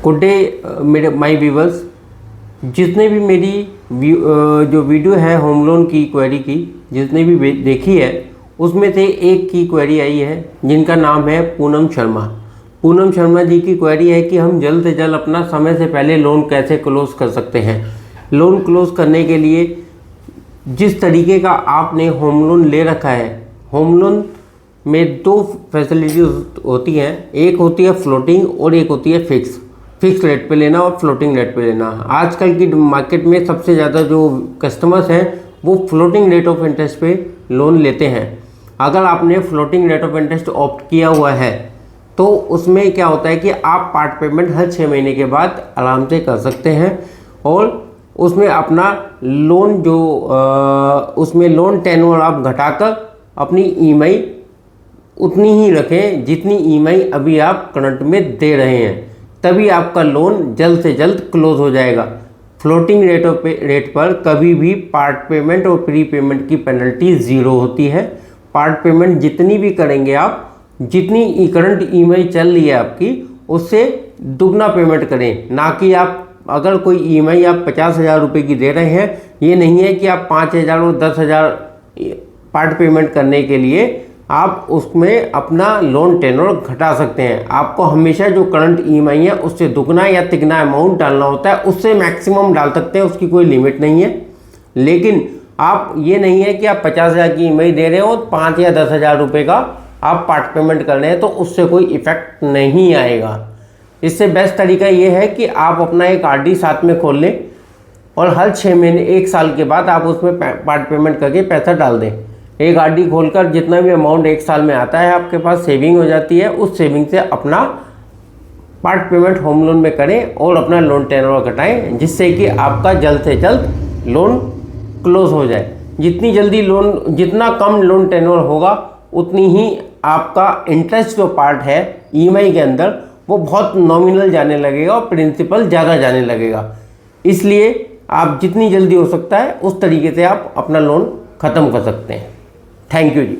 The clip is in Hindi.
गुड डे मेरे माय व्यूवर्स। जितने भी मेरी जो वीडियो है होम लोन की क्वेरी की जितने भी देखी है उसमें से एक की क्वेरी आई है जिनका नाम है पूनम शर्मा। पूनम शर्मा जी की क्वेरी है कि हम जल्द से जल्द अपना समय से पहले लोन कैसे क्लोज कर सकते हैं। लोन क्लोज करने के लिए जिस तरीके का आपने होम लोन ले रखा है, होम लोन में दो फैसिलिटीज होती हैं, एक होती है फ्लोटिंग और एक होती है फिक्स रेट पे लेना और फ्लोटिंग रेट पे लेना। आजकल की मार्केट में सबसे ज़्यादा जो कस्टमर्स हैं वो फ्लोटिंग रेट ऑफ इंटरेस्ट पे लोन लेते हैं। अगर आपने floating rate of interest opt किया हुआ है तो उसमें क्या होता है कि आप पार्ट पेमेंट हर 6 महीने के बाद आराम से कर सकते हैं और उसमें अपना लोन जो उसमें लोन टेन्योर आप घटाकर अपनी ईएमआई उतनी ही रखें जितनी ईएमआई अभी आप करंट में दे रहे हैं, तभी आपका लोन जल्द से जल्द क्लोज हो जाएगा। फ्लोटिंग रेट पर कभी भी पार्ट पेमेंट और प्री पेमेंट की पेनल्टी ज़ीरो होती है। पार्ट पेमेंट जितनी भी करेंगे आप, जितनी करंट ईएमआई चल रही है आपकी उससे दुगना पेमेंट करें, ना कि आप अगर कोई ईएमआई आप 50,000 रुपये की दे रहे हैं, ये नहीं है कि आप 5,000 और 10,000 पार्ट पेमेंट करने के लिए आप उसमें अपना लोन टेन्योर घटा सकते हैं। आपको हमेशा जो करंट ईएमआई है उससे दुगना या तिगना अमाउंट डालना होता है, उससे मैक्सिमम डाल सकते हैं, उसकी कोई लिमिट नहीं है। लेकिन आप ये नहीं है कि आप 50,000 की ईएमआई दे रहे हो और 5 या 10,000 रुपये का आप पार्ट पेमेंट कर रहे हैं तो उससे कोई इफेक्ट नहीं आएगा। इससे बेस्ट तरीका ये है कि आप अपना एक आरडी साथ में खोल लें और हर 6 महीने 1 साल के बाद आप उसमें पार्ट पेमेंट करके पैसा डाल दें। एक आरडी खोलकर जितना भी अमाउंट 1 साल में आता है आपके पास सेविंग हो जाती है, उस सेविंग से अपना पार्ट पेमेंट होम लोन में करें और अपना लोन टेन्योर घटाएं, जिससे कि आपका जल्द से जल्द लोन क्लोज हो जाए। जितना कम लोन टेन्योर होगा उतनी ही आपका इंटरेस्ट जो पार्ट है ईएमआई के अंदर वो बहुत नॉमिनल जाने लगेगा और प्रिंसिपल ज़्यादा जाने लगेगा। इसलिए आप जितनी जल्दी हो सकता है उस तरीके से आप अपना लोन ख़त्म कर सकते हैं। Thank you ji.